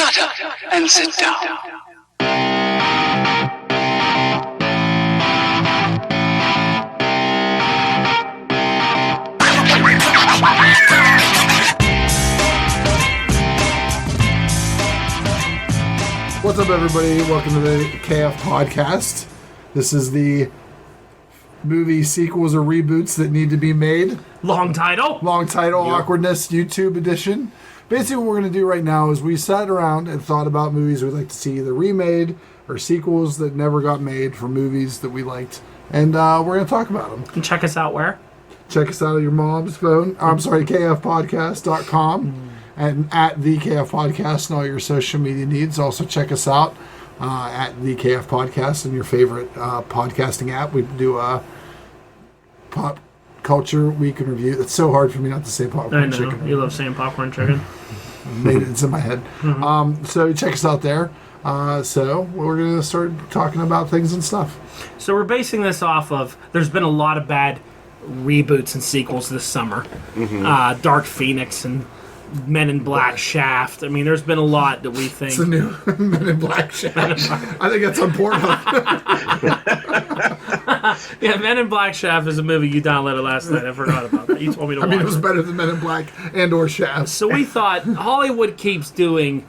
Shut up and sit down. What's up, everybody? Welcome to the KF Podcast. This is the movie sequels or reboots that need to be made. Long title, Awkwardness, YouTube edition. Basically, what we're going to do right now is we sat around and thought about movies we'd like to see either remade or sequels that never got made for movies that we liked. And we're going to talk about them. And check us out where? Check us out on your mom's phone. kfpodcast.com. And at the KF Podcast and all your social media needs. Also check us out at the KF Podcast and your favorite podcasting app. We do a pop culture week in review. It's so hard for me not to say popcorn chicken. I know. You love saying popcorn chicken. It's in my head. Mm-hmm. So check us out there. So we're going to start talking about things and stuff. So we're basing this off of, there's been a lot of bad reboots and sequels this summer. Mm-hmm. Dark Phoenix and Men in Black Shaft. I mean, there's been a lot that we think. It's the new Men in Black Shaft. I think that's on Pornhub. Yeah, Men in Black Shaft is a movie you downloaded last night. I forgot about that. You told me to watch it. It was better than Men in Black and or Shaft. So we thought Hollywood keeps doing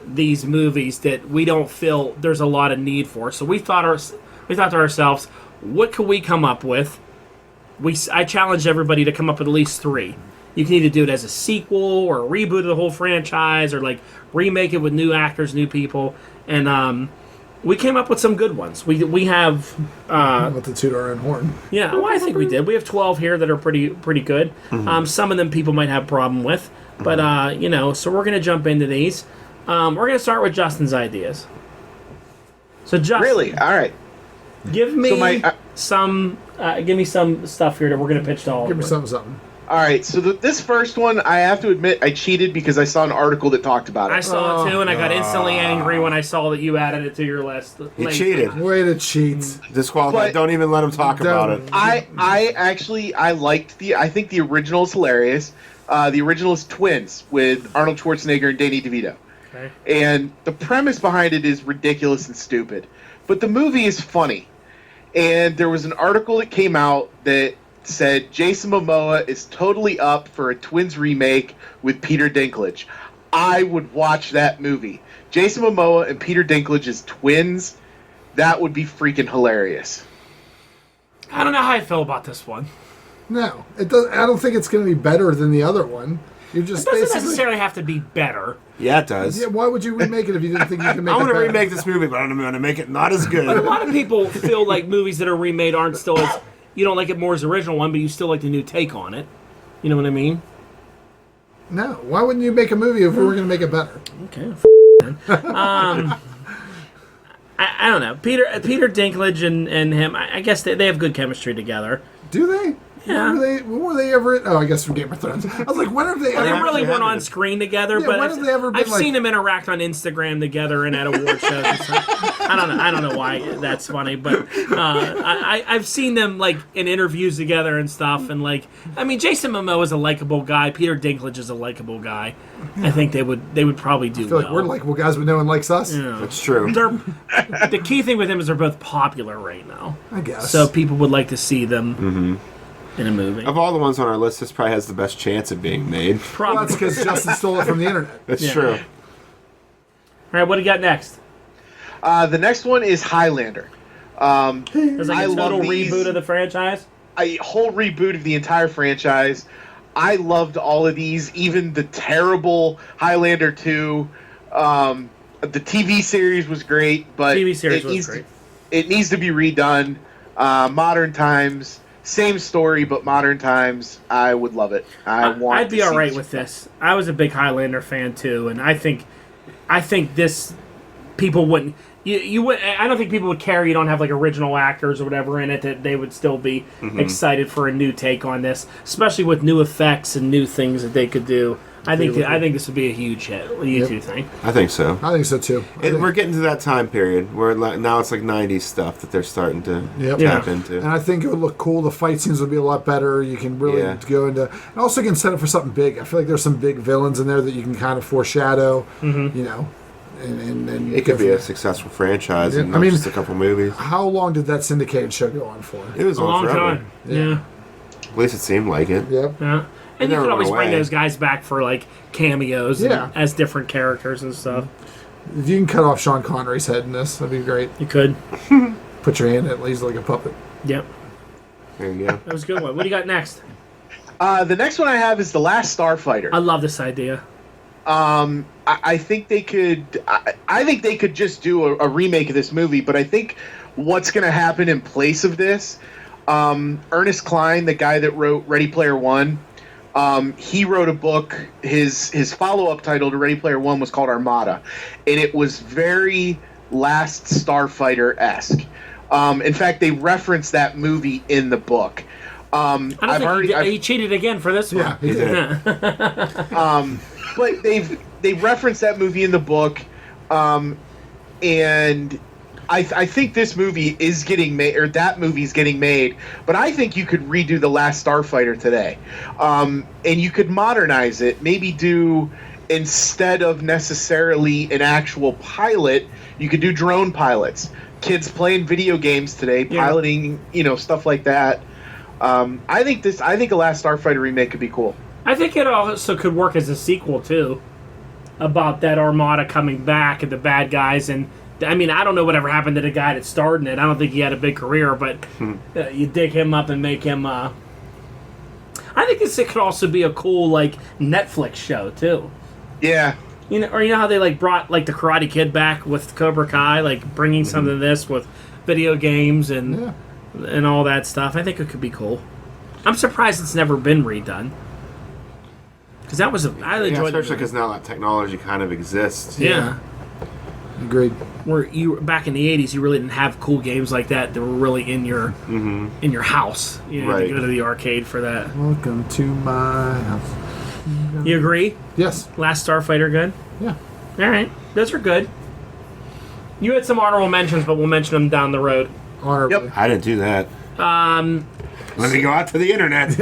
these movies that we don't feel there's a lot of need for. So we thought to ourselves, what could we come up with? I challenged everybody to come up with at least 3. You can either do it as a sequel or a reboot of the whole franchise or like remake it with new actors, new people. And we came up with some good ones. We have With the toot our own horn. yeah, well, I think we did. We have 12 here that are pretty good. Mm-hmm. Some of them people might have a problem with, but so we're gonna jump into these. We're gonna start with Justin's ideas. So Justin, Really? All right. give me So give me some stuff here that we're gonna pitch to all. Give me of them. something. All right. So this first one, I have to admit, I cheated because I saw an article that talked about I it. saw it too, and I got instantly angry when I saw that you added it to your list. He cheated. Way to cheat. Disqualified. But- Don't even let him talk about it. I liked I think the original is hilarious. The original is Twins with Arnold Schwarzenegger and Danny DeVito. Okay. And the premise behind it is ridiculous and stupid. But the movie is funny. And there was an article that came out that said Jason Momoa is totally up for a Twins remake with Peter Dinklage. I would watch that movie. Jason Momoa and Peter Dinklage as twins. That would be freaking hilarious. I don't know how I feel about this one. No, it does. I don't think it's going to be better than the other one. You're just It doesn't basically. necessarily have to be better. Yeah, it does. Yeah, why would you remake it if you didn't think you could make I it want to better? remake this movie, but I'm going to make it not as But a good. lot of people feel like movies that are remade aren't still as... You don't like it more as the original one, but you still like the new take on it. You know what I mean? No, why wouldn't you make a movie if we were going to make it better? Okay. I don't know. Peter Dinklage and him, I guess they have good chemistry together. Do they? Yeah. When were they ever? Oh, I guess from Game of Thrones. I was like, when have they Well, they ever? really weren't happened. on screen together, Yeah, but when have they ever been, I've like- seen them interact on Instagram together and at award shows and stuff. I don't know why that's funny, but I've seen them like in interviews together and stuff. And like, I mean, Jason Momoa is a likable guy. Peter Dinklage is a likable guy. I think they would probably do I feel like well. we're likable guys, but no one likes us. Yeah. That's true. The key thing with them is they're both popular right now, I guess. so people would like to see them in a movie. Of all the ones on our list, this probably has the best chance of being made. Well, Probably. that's because Justin stole it from the internet. That's Yeah. true. All right, what do you got next? The next one is Highlander. There's like I a total love these. reboot of the franchise. A whole reboot of the entire franchise. I loved all of these, even the terrible Highlander 2. The TV series was great, but TV series it was needs great. It needs to be redone. Modern times, same story, but modern times. I would love it. I'd be all right with this. I was a big Highlander fan too, and I think this people wouldn't. You would. I don't think people would care. You don't have like original actors or whatever in it. That they would still be excited for a new take on this, especially with new effects and new things that they could do. I think this would be a huge hit. What do you two think? I think so. I think so too. We're getting to that time period where now it's like 90s stuff that they're starting to tap into. And I think it would look cool. The fight scenes would be a lot better. You can really go into, and also you can set up for something big. I feel like there's some big villains in there that you can kind of foreshadow. You know, and It could be a successful franchise and not just a couple movies. How long did that syndicated show go on for? It was A long forever. time. Yeah. At least it seemed like it. Yep. Yeah. And you never could always went bring away. those guys back for like cameos and as different characters and stuff. If you can cut off Sean Connery's head in this, that'd be great. You could. Put your hand in it, he's like a puppet. Yep. There you go. That was a good one. What do you got next? The next one I have is The Last Starfighter. I love this idea. I think they could. I think they could just do a remake of this movie. But I think what's going to happen in place of this, Ernest Cline, the guy that wrote Ready Player One, he wrote a book. His follow-up title to Ready Player One was called Armada, and it was very Last Starfighter-esque. In fact, they referenced that movie in the book. He cheated again for this one. Yeah, he did. But they referenced that movie in the book, and I think this movie is getting made, or that movie's getting made. But I think you could redo The Last Starfighter today, and you could modernize it. Maybe do, instead of necessarily an actual pilot, you could do drone pilots. Kids playing video games today, piloting, stuff like that. I think a Last Starfighter remake could be cool. I think it also could work as a sequel too, about that Armada coming back and the bad guys. And I mean, I don't know whatever happened to the guy that starred in it. I don't think he had a big career, but you dig him up and make him. I think it could also be a cool like Netflix show too. Yeah. You know how they like brought like the Karate Kid back with Cobra Kai, like bringing some of this with video games and all that stuff. I think it could be cool. I'm surprised it's never been redone. Because that was I enjoyed it. Especially because now that technology kind of exists. Yeah. Agreed. Where you back in the 80s, you really didn't have cool games like that were really in your house. You had to go to the arcade for that. Welcome to my house. You agree? Yes. Last Starfighter good? Yeah. All right. Those are good. You had some honorable mentions, but we'll mention them down the road. Honorably. Yep. I didn't do that. Let me go out to the internet.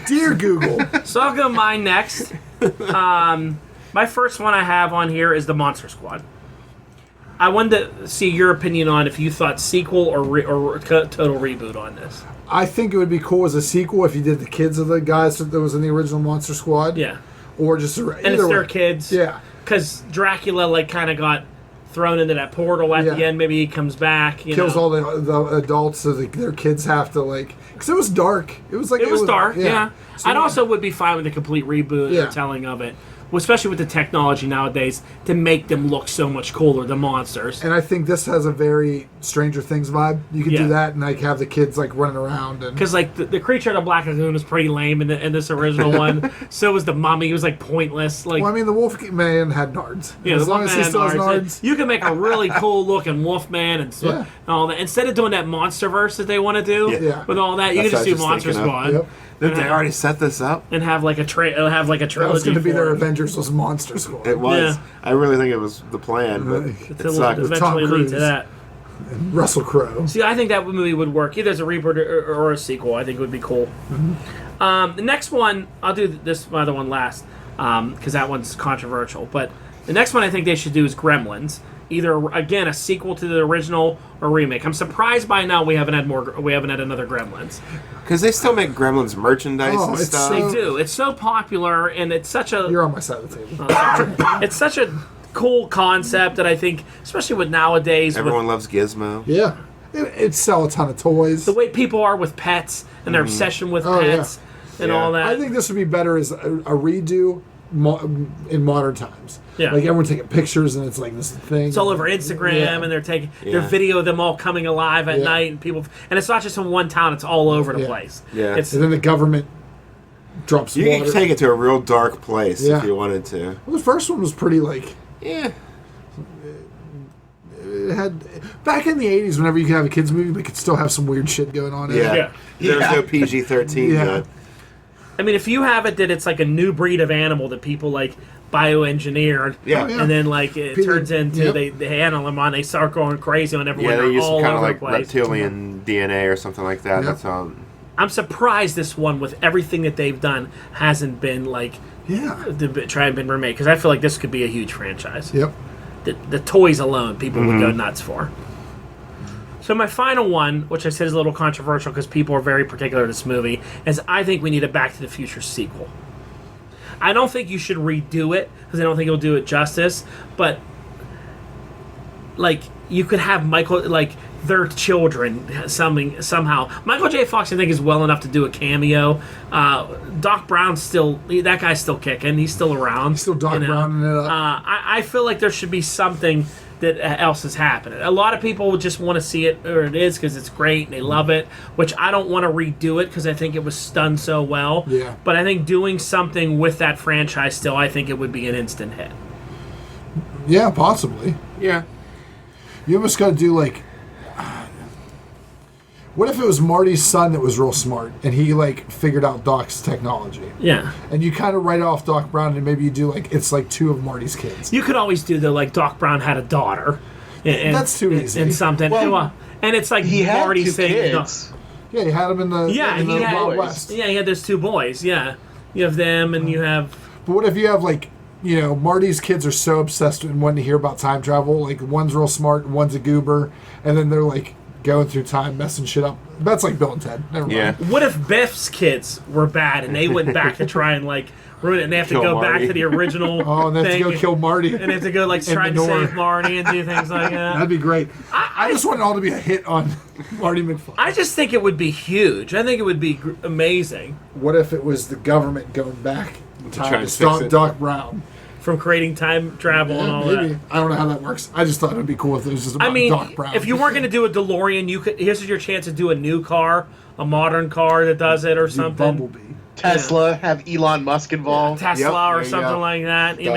Dear Google. So I'll go mine next. My first one I have on here is the Monster Squad. I wanted to see your opinion on if you thought sequel or total reboot on this. I think it would be cool as a sequel if you did the kids of the guys that was in the original Monster Squad. Yeah. Or just and it's their kids. Yeah. Because Dracula like kind of got thrown into that portal at the end. Maybe he comes back. Kills all the adults, so their kids have to like. Because it was dark. It was like it was dark. Yeah. So I'd also would be fine with a complete reboot or telling of it. Especially with the technology nowadays, to make them look so much cooler, the monsters. And I think this has a very Stranger Things vibe. You could do that and like have the kids like running around. Because like the creature in the Black Lagoon was pretty lame in this original one. So was the mummy. He was like pointless. Like, well, I mean, the Wolfman had nards. Yeah, as long as he still has nards. You can make a really cool looking Wolfman and all that. Instead of doing that MonsterVerse that they want to do with all that, you can just do Monster Squad. Yep. Did they already set this up? And have like a trilogy. That was going to be their Avengers was Monster Squad. It was. Yeah. I really think it was the plan, but it sucked. Eventually lead to that. And Russell Crowe. See, I think that movie would work. Either as a reboot or a sequel. I think it would be cool. The next one, I'll do this other one last because that one's controversial. But the next one I think they should do is Gremlins. Either again a sequel to the original or remake. I'm surprised by now we haven't had another Gremlins. Because they still make Gremlins merchandise and stuff. They do. It's so popular, and it's such a. You're on my side of the table. It's such a cool concept that I think, especially with nowadays, everyone loves Gizmo. Yeah, it sell a ton of toys. The way people are with pets and their obsession with pets and all that. I think this would be better as a redo in modern times. Yeah. Like everyone taking pictures and it's like this thing. It's all over Instagram and they're taking their video of them all coming alive at night and people, and it's not just in one town, it's all over the place. Yeah. And then the government drops water. You could take it to a real dark place if you wanted to. Well, the first one was pretty like it had back in the 80s whenever you could have a kids movie but could still have some weird shit going on in it. There's no PG-13 yet. I mean, if you have it that it's like a new breed of animal that people like bioengineered, and then like it turns into they handle them on, they start going crazy on everyone. Yeah, they use all some kind of over like the place. reptilian DNA or something like that. That's all. I'm surprised this one, with everything that they've done, hasn't been like been remade, because I feel like this could be a huge franchise. Yep. the toys alone, people would go nuts for. So my final one, which I said is a little controversial because people are very particular to this movie, is I think we need a Back to the Future sequel. I don't think you should redo it because I don't think it'll do it justice. But like you could have their children somehow. Michael J. Fox I think is well enough to do a cameo. Doc Brown's that guy's still kicking. He's still around. He's still Doc Brown it up. I feel like there should be something that else is happening. A lot of people would just want to see it, or it is, because it's great and they love it, which I don't want to redo it because I think it was done so well. Yeah. But I think doing something with that franchise still, I think it would be an instant hit. Yeah, possibly. Yeah. You almost got to do what if it was Marty's son that was real smart and he figured out Doc's technology? Yeah. And you kind of write off Doc Brown and maybe you do it's two of Marty's kids. You could always do Doc Brown had a daughter. And, that's too easy. And something. Well, and it's like he had Marty 2 saying, kids. Yeah, you had him in the Wild West. Yeah, he had those 2 boys. Yeah. You have them and you have... But what if you have Marty's kids are so obsessed and wanting to hear about time travel. One's real smart and one's a goober. And then they're going through time, messing shit up. That's like Bill and Ted. Never mind. Yeah. What if Biff's kids were bad and they went back to try and ruin it and they have to Kill go Marty. back to the original Oh, and they have to thing go kill Marty. and they have to go try to Manure. save Marty and do things like that. That'd be great. I just want it all to be a hit on Marty McFly. I just think it would be huge. I think it would be amazing. What if it was the government going back in try time and to fix stop it. Doc Brown? From creating time travel and all Maybe. that. I don't know how that works. I just thought it would be cool if it was just about Doc Brown. if you weren't going to do a DeLorean, here's your chance to do a new car, a modern car that does it or Do something. Bumblebee. Tesla, have Elon Musk involved. Tesla Yep, or there you something go. like that. Done.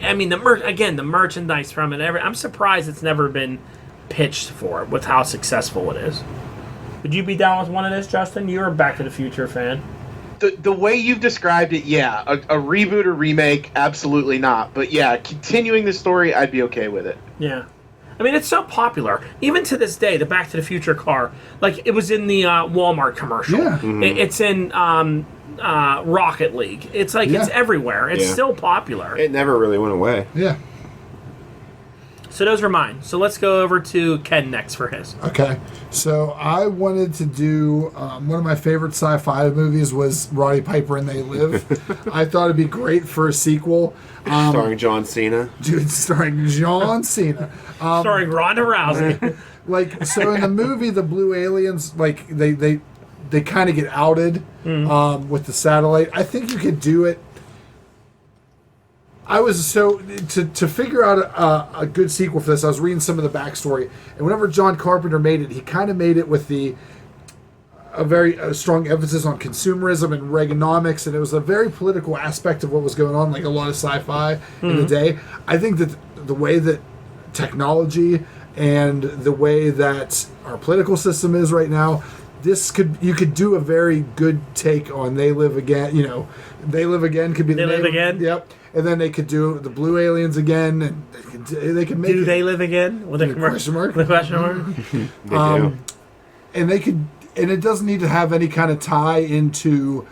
I mean, the merchandise from it. I'm surprised it's never been pitched for with how successful it is. Would you be down with one of this, Justin? You're a Back to the Future fan. The way you've described it, yeah. A reboot or remake, absolutely not. But yeah, continuing the story, I'd be okay with it. Yeah. I mean, it's so popular. Even to this day, the Back to the Future car, it was in the Walmart commercial. Yeah. It's in Rocket League. It's it's everywhere. It's Yeah. still popular. It never really went away. Yeah. So those were mine. So let's go over to Ken next for his. Okay. So I wanted to do one of my favorite sci-fi movies was Roddy Piper and They Live. I thought it'd be great for a sequel. Starring John Cena. Dude, starring John Cena. Starring Ronda Rousey. So in the movie, the blue aliens, they kind of get outed with the satellite. I think you could do it. I was to figure out a good sequel for this. I was reading some of the backstory, and whenever John Carpenter made it, he kind of made it with a very strong emphasis on consumerism and Reaganomics, and it was a very political aspect of what was going on, like a lot of sci-fi in the day. I think that the way that technology and the way that our political system is right now, you could do a very good take on They Live Again. They Live Again could be the They Live name. Again? Yep. And then they could do the Blue Aliens again, and they could make Do it. they live again? With a Question mark? With a question mark? They do. And they could, and it doesn't need to have any kind of tie into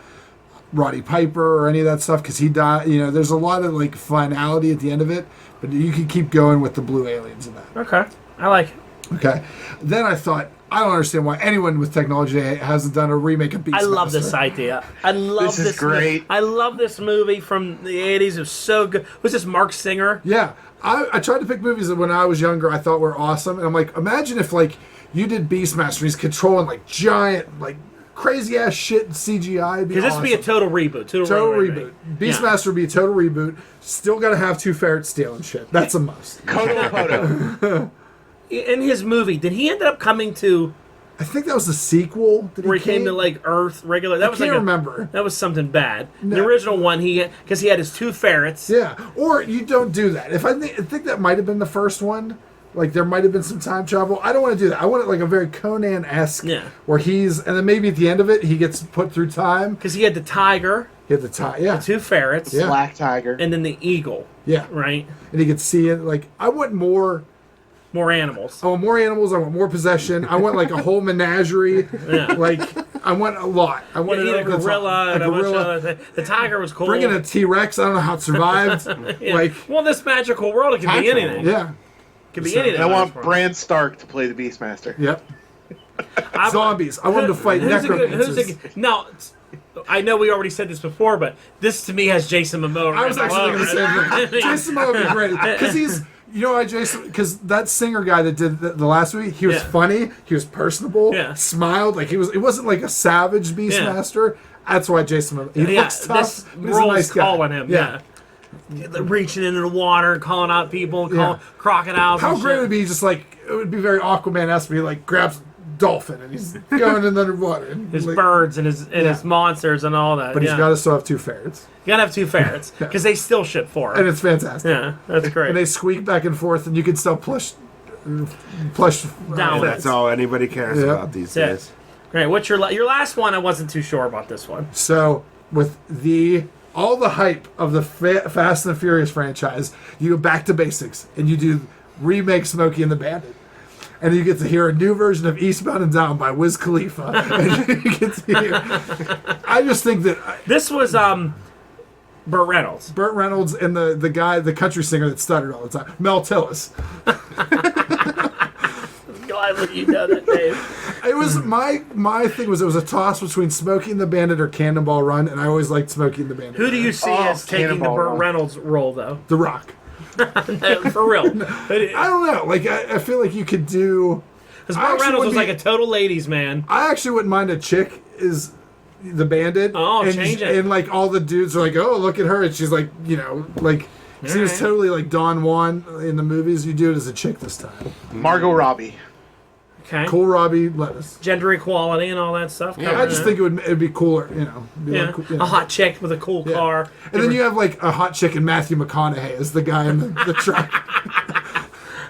Roddy Piper or any of that stuff because he died. There's a lot of finality at the end of it, but you can keep going with the Blue Aliens in that. Okay. I like it. Okay. Then I thought, I don't understand why anyone with technology hasn't done a remake of Beastmaster. I love this idea. I love This is great. I love this movie from the 80s. It was so good. Was this Mark Singer? Yeah. I tried to pick movies that when I was younger I thought were awesome, and I'm like, imagine if you did Beastmaster and he's controlling giant crazy ass shit in CGI. It'd be Because this awesome. would be a total reboot. Total remake. reboot. Beastmaster would be a total reboot. Still got to have 2 ferrets stealing shit. That's a must. Kodo Podo. In his movie, did he end up coming to I think that was the sequel. where he came to Earth regular? That was can't a- remember. That was something bad. No. The original one, because he had his 2 ferrets. Yeah, or you don't do that. If I think that might have been the first one. There might have been some time travel. I don't want to do that. I want it a very Conan-esque, where and then maybe at the end of it he gets put through time. Because he had the tiger, He had the yeah, 2 ferrets, Yeah. Black Tiger. and then the eagle. yeah, Right? and he could see it. I want more. More animals. I want more animals. I want more possession. I want a whole menagerie. Yeah. I want a lot. I want You need a over the top. gorilla and a bunch of gorilla. other things. The tiger was cool. Bring in a T-Rex. I don't know how it survived. Yeah. Like, well, this magical world, it can be Time anything. yeah. It can be So- anything. I want Transform. Bran Stark to play the Beastmaster. Yep. Zombies. I want them to fight necromancers. Now, I know we already said this before, but this to me has Jason Momoa. I was actually going to say that. Jason Momoa would be great because he's, you know why Jason? Because that singer guy that did the last movie, he was Yeah. funny, he was personable, Yeah. smiled, like he was. It wasn't like a savage Beastmaster. That's why Jason Momoa. He looks tough. This But he's a role's nice guy. calling him. Yeah. Reaching into the water, calling out people, calling crocodiles. How and great shit. would it be? Just like it would be very Aquaman-esque. He like grabs dolphin and he's going in underwater. And, His like, birds and his monsters and all that. But he's got to still have two ferrets, You gotta have two ferrets because they still ship for and it. it's fantastic. Yeah, that's great. And they squeak back and forth, and you can still plush Down. ferrets. That's all anybody cares Yeah. about these Yeah. days. Great. What's your last one? I wasn't too sure about this one. So with all the hype of the Fast and the Furious franchise, you go back to basics and you do remake Smokey and the Bandit. And you get to hear a new version of Eastbound and Down by Wiz Khalifa. And you get to hear. I just think that This was Burt Reynolds. Burt Reynolds and the guy, the country singer that stuttered all the time, Mel Tillis. Glad that you know that name. It was my thing was it was a toss between Smokey and the Bandit or Cannonball Run, and I always liked Smokey and the Bandit. Who do you see Oh, as taking the Cannonball Burt Run. Reynolds role though? The Rock. For real. I don't know. Like I feel like you could do. Because I Burt actually Reynolds was wouldn't like a total ladies' man. I actually wouldn't mind a chick is the Bandit. Oh, and, change it. And like all the dudes are like, oh, look at her, and she's like, like seems Alright. totally like Don Juan in the movies. You do it as a chick this time. Margot Robbie. Okay. Cool Robbie Lettuce. Gender equality and all that stuff. Yeah, I just think it'd be cooler, Be yeah. like, cool, A hot chick with a cool Yeah. car. And then you have like a hot chick and Matthew McConaughey as the guy in the truck.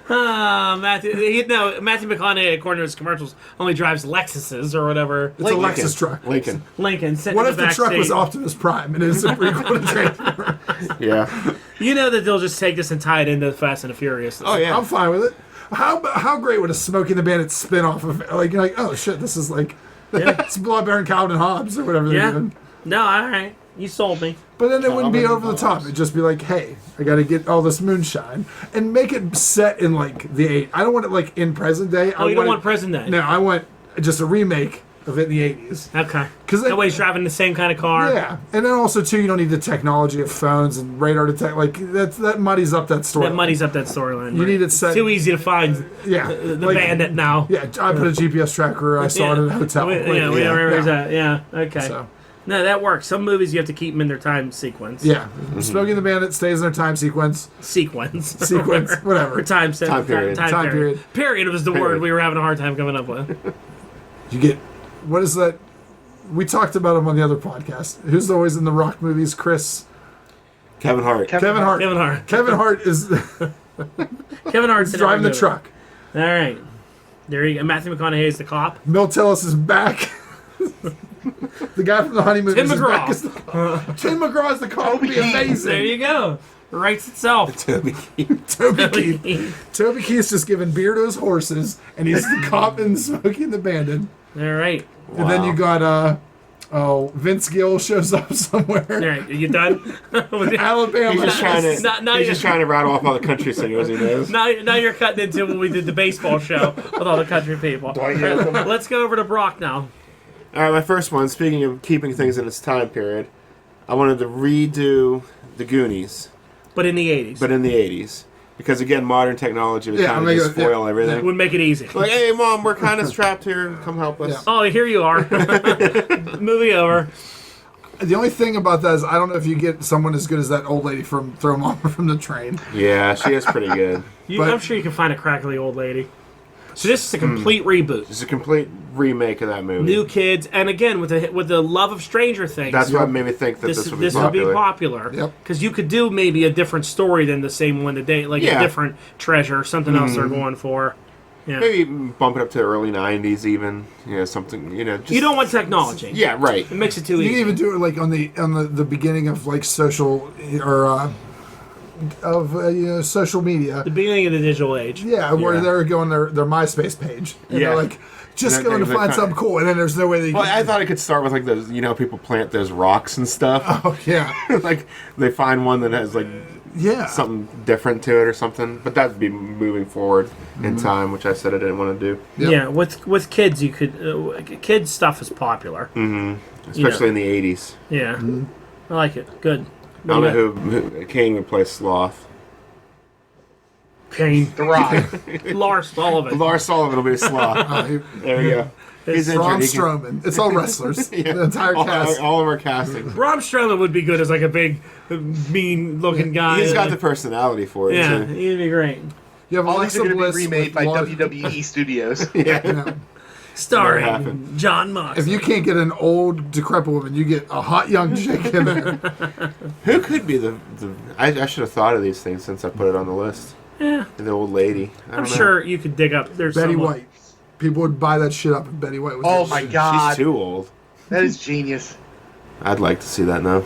Matthew McConaughey, according to his commercials, only drives Lexuses or whatever. It's a Lexus truck. Lincoln. Lincoln. Sitting What in if the back truck was seat. Optimus Prime and it's a prequel to Transformers? Yeah. You know that they'll just take this and tie it into Fast and the Furious. Oh yeah. I'm fine with it. How great would a Smokey and the Bandit spin off of like you're like, oh shit, this is like it's Blood Baron Calvin and Hobbes or whatever they're Yeah. doing. No, all right. You sold me. But then it wouldn't be Calvin over the and top. Hobbes. It'd just be like, hey, I got to get all this moonshine and make it set in like the 80s. I don't want it like in present day. Oh, you don't want present day? No, I want just a remake of it in the 80s. Okay. 'Cause that way he's driving the same kind of car. Yeah, and then also too, you don't need the technology of phones and radar detect. Like that muddies up that story. That muddies up that storyline. You need it It's set- too easy to find Yeah, the like, bandit now. Yeah, I put a GPS tracker. I saw it in a hotel. We, Like, yeah, we don't remember yeah. that. Yeah, okay. So, No, that works. Some movies you have to keep them in their time sequence. yeah, Smokey and the Bandit stays in their time sequence. Sequence. Whatever. Or time set. Time period. Time period. Period was the word we were having a hard time coming up with. You get what is that? We talked about him on the other podcast. Who's always in the Rock movies? Chris. Kevin Hart. Kevin Hart. Kevin Hart. Kevin Hart is Kevin Hart's in driving every the movie. truck. All right. There you go. Matthew McConaughey is the cop. Mel Tillis is back. The guy from the Honeymoon Tim is McGraw. back as the cop. Tim McGraw as the cop would be amazing. There you go. Writes itself. Toby. Toby Keith. Toby Keith's just giving beer to his horses, and he's the cop in Smokey and the Bandit. All right. And then you got Vince Gill shows up somewhere. All right. Are you done? Alabama. He's just trying to. Now he's you- just trying to rattle off all the country singers he knows. Now you're cutting into when we did the baseball show with all the country people. Let's go over to Brock now. All right, my first one. Speaking of keeping things in its time period, I wanted to redo the Goonies, But in the 80s. but in the '80s, because again, modern technology would Yeah, kind I'm of just gonna- spoil everything. would make it easy. Like, hey, mom, we're kind of strapped here. Come help us. Yeah. Oh, here you are. Movie over. The only thing about that is I don't know if you get someone as good as that old lady from Throw Mama from the Train. Yeah, she is pretty good. But- I'm sure you can find a crackly old lady. So this is a complete reboot. It's a complete remake of that movie. New kids, and again with the love of Stranger Things. That's what made me think that this would be popular. Yep. Because you could do maybe a different story than the same one today, like Yeah. a different treasure, something else they're going for. Yeah. Maybe bump it up to the early '90s, even. You know, something. You know, just, You don't want technology. Yeah, right. It makes it too You easy. can even do it like on the beginning of like social or social media. The beginning of the digital age. Yeah, where Yeah. they're going their MySpace page. And Yeah. they're like, just And going to they're find kinda- something cool. And then there's no way they Well, can. I thought it could start with like those, people plant those rocks and stuff. Oh, yeah. Like they find one that has like Yeah. something different to it or something. But that'd be moving forward in time, which I said I didn't want to do, Yep. Yeah, with kids, you could kids stuff is popular. especially in the '80s. Yeah, I like it. Good. I don't know who Kane would play Sloth. Kane, The Rock. Lars Sullivan. Lars Sullivan will be Sloth. There we go. He's Braun injured. He can- Strowman. It's all wrestlers. The entire cast. all of our casting. Braun Strowman would be good as like a big, mean-looking guy. He's got the personality for it. Yeah, too. he'd be great. You have All these Alexa are going to Bliss be remade with by Lars- WWE Studios. Yeah. Starring happened. John Moxley. If you can't get an old, decrepit woman, you get a hot young chick in there. Who could be the I should have thought of these things since I put it on the list. Yeah, The old lady. I I'm don't know. sure you could dig up. There's Betty someone. White. People would buy that shit up if Betty White was Oh there. my She's god. too old. That is genius. I'd like to see that now.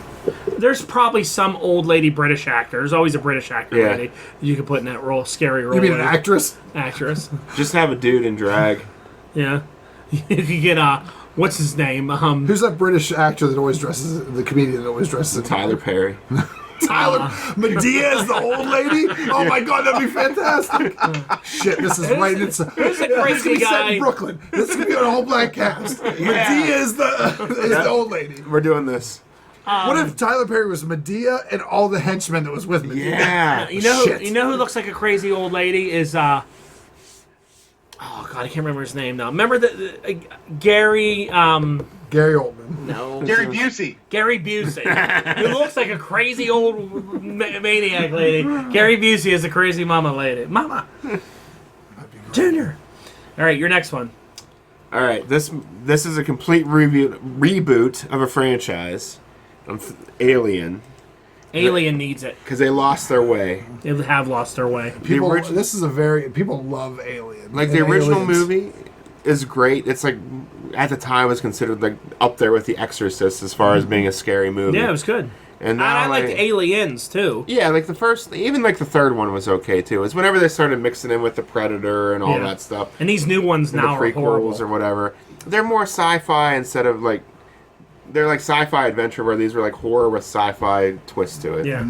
There's probably some old lady British actor. There's always a British actor Yeah. lady you could put in that role, scary role. You mean an lady. actress? Actress. Just have a dude in drag. Yeah. You could get what's his name? Who's that British actor that always dresses, the comedian that always dresses? Tyler Perry. Tyler Medea is the old lady. Oh my god, that'd be fantastic! Shit, this is right. It's Who's the this crazy could be set guy? in Brooklyn. This could be an all black cast. Medea is the old lady. We're doing this. What if Tyler Perry was Medea and all the henchmen that was with Medea? Yeah. Shit. You know who looks like a crazy old lady is oh god, I can't remember his name now. Remember the Gary Gary Oldman. no Gary Busey. Gary Busey, who looks like a crazy old maniac lady. Gary Busey is a crazy mama lady. Mama. Junior. All right, your next one. All right. This is a complete reboot of a franchise. Alien. Alien needs it. Because they lost their way. They have lost their way. People, orig- this is a very people love Alien. Like the And original Aliens. movie is great. It's like at the time was considered like up there with The Exorcist as far as being a scary movie. Yeah, it was good. And And I now liked like, Aliens too. yeah, like the first, even like the third one was okay too. It's whenever they started mixing in with the Predator and all Yeah. that stuff, And these new ones and now the are horrible. prequels or whatever. They're more sci-fi instead of like they're like sci-fi adventure where these were like horror with sci-fi twist to it. Yeah.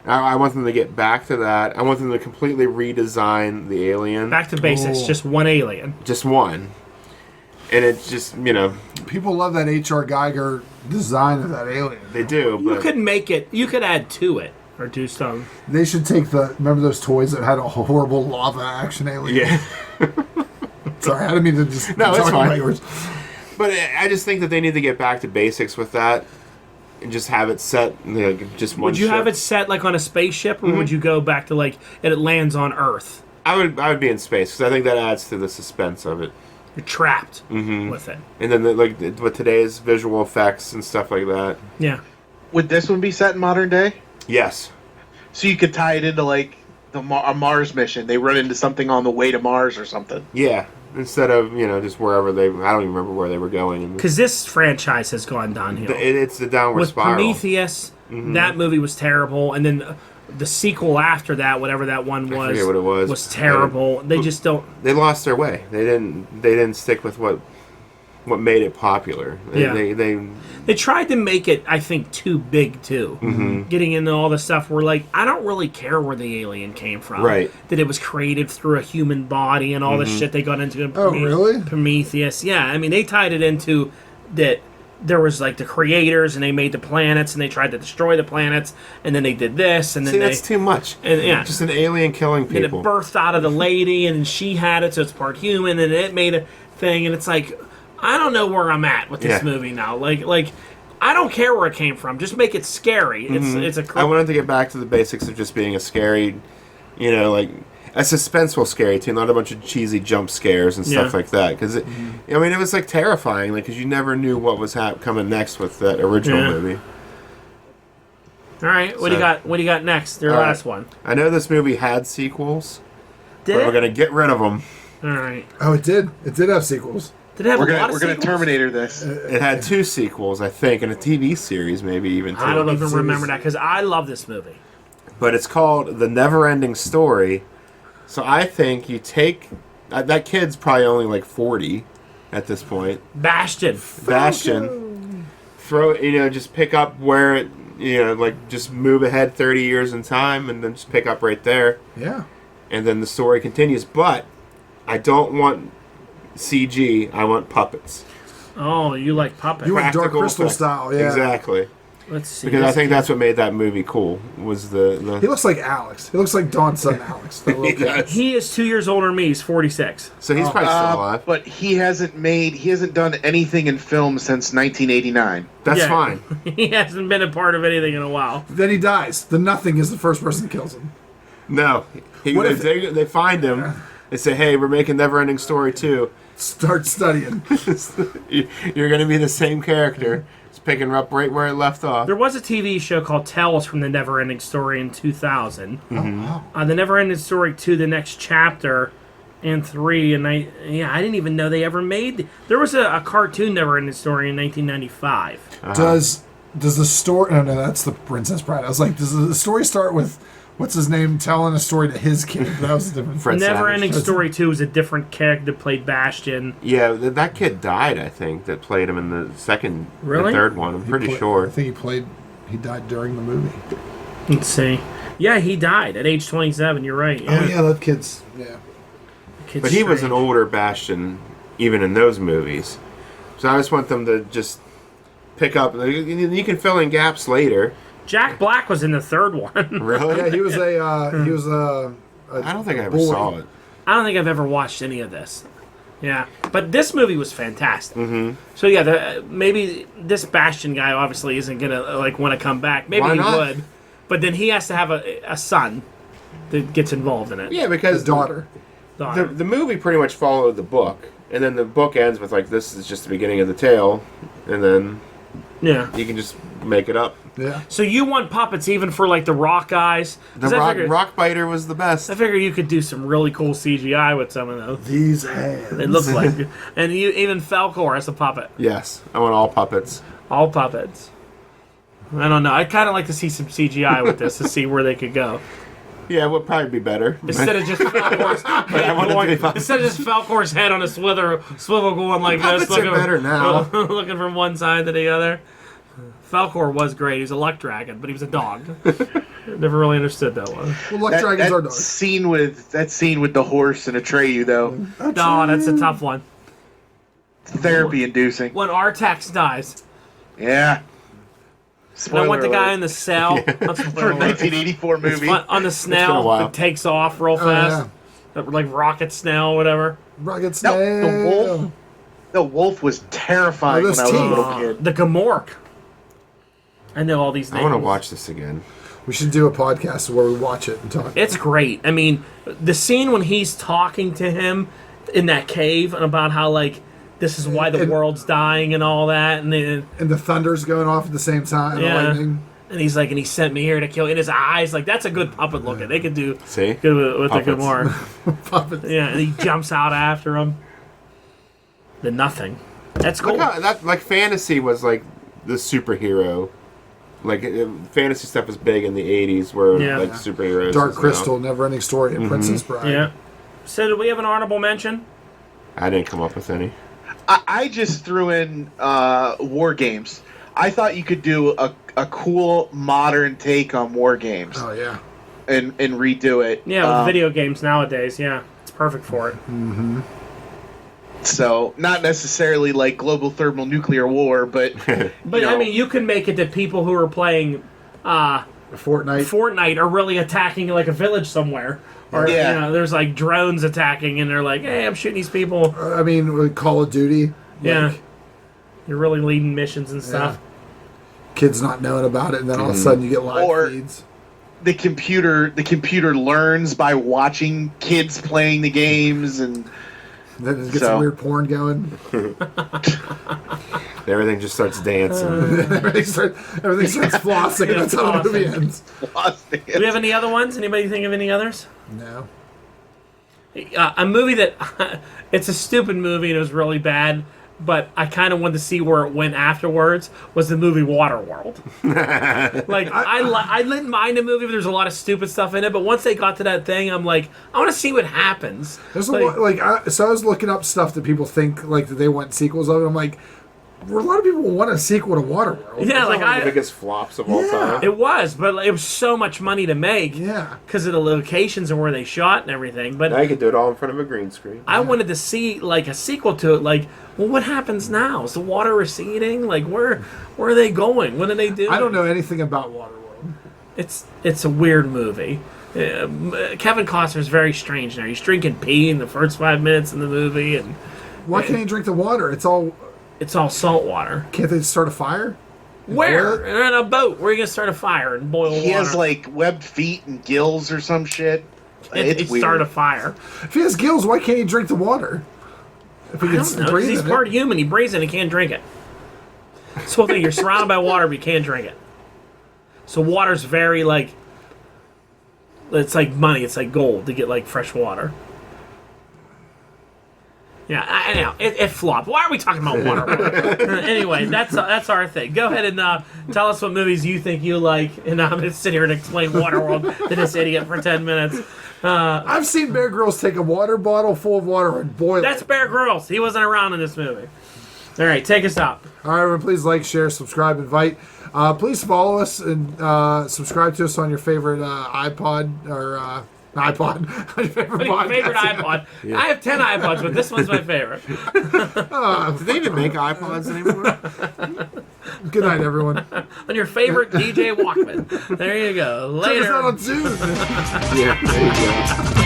I want them to get back to that. I want them to completely redesign the Alien. Back to basics, Oh. just one alien. Just one. And it's just, People love that H.R. Geiger design of that alien. they do. You But could make it. You could add to it or do some. They should take remember those toys that had a horrible lava action alien? yeah. Sorry, I didn't mean to just No, it's talk fine. about yours. But I just think that they need to get back to basics with that and just have it set, just one Would you ship. have it set like on a spaceship, or would you go back to like and it lands on Earth? I would be in space because I think that adds to the suspense of it. You're trapped with it. And then with today's visual effects and stuff like that. Yeah. Would this one be set in modern day? Yes. So you could tie it into like a Mars mission. They run into something on the way to Mars or something. Yeah. Instead of just wherever I don't even remember where they were going. Because this franchise has gone downhill. It's the downward With spiral. Prometheus, that movie was terrible, and then the sequel after that, whatever that one was, forget what it was. terrible. They just don't. They lost their way. They didn't stick with what made it popular. They tried to make it, I think, too big too. Getting into all the stuff where, like, I don't really care where the alien came from. Right. That it was created through a human body and all the shit they got into. In Oh, really? Prometheus. Yeah, I mean, they tied it into that. There was like the creators, and they made the planets, and they tried to destroy the planets, and then they did this, and then See, that's too much. And, yeah. Just an alien killing and it people. birthed out of the lady, and she had it, so it's part human, and it made a thing, and it's like, I don't know where I'm at with this Yeah. movie now. Like, I don't care where it came from. Just make it scary. It's a. I wanted to get back to the basics of just being a scary, like a suspenseful scary too, not a bunch of cheesy jump scares and stuff Yeah. like that. Because it was like terrifying, like because you never knew what was coming next with that original Yeah. movie. All right, what do you So- got? What do you got next? Your All right. last one. I know this movie had sequels, Did but it? we're gonna get rid of them. All right. Oh, it did. It did have sequels. Did it have We're a lot gonna of we're gonna sequels? Terminator this. It had 2 sequels, I think, and a TV series maybe even too. I don't even series. remember that because I love this movie. but it's called The Never-Ending Story. So I think you take that kid's probably only like 40 at this point. Bastion. Throw, just pick up where it, like just move ahead 30 years in time and then just pick up right there. Yeah. And then the story continues. But I don't want CG. I want puppets. Oh, you like puppets. You want Dark Practical Crystal effects. style, yeah. Exactly. Let's see. Because I think that's what made that movie cool. Was the He looks like Alex. He looks like Dawn's son Alex. The little He kid. does. He is 2 years older than me. He's 46. So he's probably still alive. But he hasn't done anything in film since 1989. That's Yeah. fine. He hasn't been a part of anything in a while. Then he dies. The Nothing is the first person that kills him. No. What if- They find him. They say, hey, we're making Never-Ending Story 2. Start studying. You're going to be the same character. It's picking up right where it left off. There was a TV show called Tales from the Never-Ending Story in 2000. Oh, The Never-Ending Story 2, The Next Chapter, and 3. And I didn't even know they ever made... There was a cartoon Never-Ending Story in 1995. Does the story... Oh, no, that's the Princess Bride. I was like, does the story start with... What's his name? Telling a story to his kid. That was a different... Fred Never-Ending Savage. Story 2 was a different character that played Bastion. Yeah, that kid died, I think, that played him in the second Really? and third one. I'm pretty sure. I think he died during the movie. Let's see. Yeah, he died at age 27. You're right. Yeah. Oh, yeah, that kid's... Yeah. Kid's But he was an strange. older Bastion, even in those movies. So I just want them to just pick up. You can fill in gaps later. Jack Black was in the third one. Really? Yeah, he was a I don't think I ever boy. saw it. I don't think I've ever watched any of this. Yeah, but this movie was fantastic. Mm-hmm. So yeah, maybe this Bastion guy obviously isn't gonna want to come back. Maybe Why he not? would, but then he has to have a son that gets involved in it. Yeah, because His daughter. the movie pretty much followed the book, and then the book ends with this is just the beginning of the tale, and then Yeah. you can just make it up. Yeah. So you want puppets even for the rock guys? The 'Cause I figured, rock biter was the best. I figure you could do some really cool CGI with some of those. These hands. They look like, and even Falcor as a puppet. Yes, I want all puppets. All puppets. I don't know. I'd kind of like to see some CGI with this to see where they could go. Yeah, it would probably be better. Instead of just Falcor's head want it to going, be fun. instead of just Falcor's head on a swivel going like this, Puppets are better now. looking from one side to the other. Falcor was great. He was a luck dragon, but he was a dog. Never really understood that one. Well, Luck Dragons are That dark. scene with the horse and Atreyu though, No, that's a tough one. therapy inducing. When Artax dies, Yeah. and I want the guy in alert. the cell that's for a 1984 movie. on the been a snail while. that takes off real fast, like rocket snail, whatever. Rocket No, Snail. the wolf. The wolf was terrifying Oh, when those I was a teeth. little kid. The Gamork. I know all these names. I want to watch this again. We should do a podcast where we watch it and talk. It's great. I mean, the scene when he's talking to him in that cave and about how this is why the And- world's dying and all that, and then And the thunder's going off at the same time. And Yeah. the lightning. and he's like, and he sent me here to kill. In his eyes, that's a good puppet looking. They could do See? good with the Puppets. Gamork. Puppets. Yeah, and he jumps out after him. The Nothing. That's cool. Look how that fantasy was the superhero. Fantasy stuff was big in the 80s where Yeah. superheroes. Dark is now. Crystal, Never-Ending Story, and Princess Bride. Yeah. So, do we have an honorable mention? I didn't come up with any. I just threw in war games. I thought you could do a cool modern take on war games Oh, yeah. and redo it. Yeah, with video games nowadays. Yeah, it's perfect for it. So not necessarily like global thermonuclear war, but But I mean, you can make it that people who are playing Fortnite. Fortnite are really attacking a village somewhere, or Yeah. there's drones attacking, and they're like, "Hey, I'm shooting these people." I mean, with Call of Duty. Yeah, you're really leading missions and stuff. Kids not knowing about it, and then all of a sudden you get live Or- feeds. the computer learns by watching kids playing the games, and Then it gets So- some weird porn going. Everything just starts dancing. everything starts flossing, and that's how the movie Flossing. ends. Do we have any other ones? Anybody think of any others? No. A movie that it's a stupid movie and it was really bad, but I kind of wanted to see where it went afterwards, was the movie Waterworld. Like, I didn't mind the movie, but there's a lot of stupid stuff in it, but once they got to that thing, I'm like, I want to see what happens. There's a lot, so I was looking up stuff that people think, like, that they want sequels of, and I'm like, a lot of people want a sequel to Waterworld. Yeah, like, One of the biggest flops of all time. It was, but it was so much money to make. Yeah. Because of the locations and where they shot and everything. But Now you can do it all in front of a green screen. I wanted to see, like, a sequel to it. Like, well, what happens now? Is the water receding? Like, where are they going? What are they doing? I don't know anything about Waterworld. It's a weird movie. Kevin Costner's very strange now. He's drinking pee in the first 5 minutes in the movie, and Why can't he drink the water? It's all salt water. Can't they start a fire? Where? Boil it? In a boat. Where are you gonna start a fire and boil He water? has like webbed feet and gills or some shit. and It's weird. start a fire. If he has gills, why can't he drink the water? If he I can don't know, 'cause breathe he's in part it. human. He breathes it and he can't drink it. This whole thing, you're surrounded by water, but you can't drink it. So water's very, like, it's like money. It's like gold to get, like, fresh water. Yeah, I know. It flopped. Why are we talking about water? Anyway, that's our thing. Go ahead and tell us what movies you think you like, and I'm going to sit here and explain Waterworld to this idiot for 10 minutes. I've seen Bear Grylls take a water bottle full of water and boil That's it. Bear Grylls. He wasn't around in this movie. All right, take us out. All right, everyone, please like, share, subscribe, invite. Please follow us and subscribe to us on your favorite iPod or iPod. On your favorite Your podcast. favorite iPod. I have 10 iPods, but this one's my favorite. Do they even make iPods anymore? Good night, everyone. On your favorite DJ Walkman. There you go. Check us Later. out on Zoom. Yeah, there you go.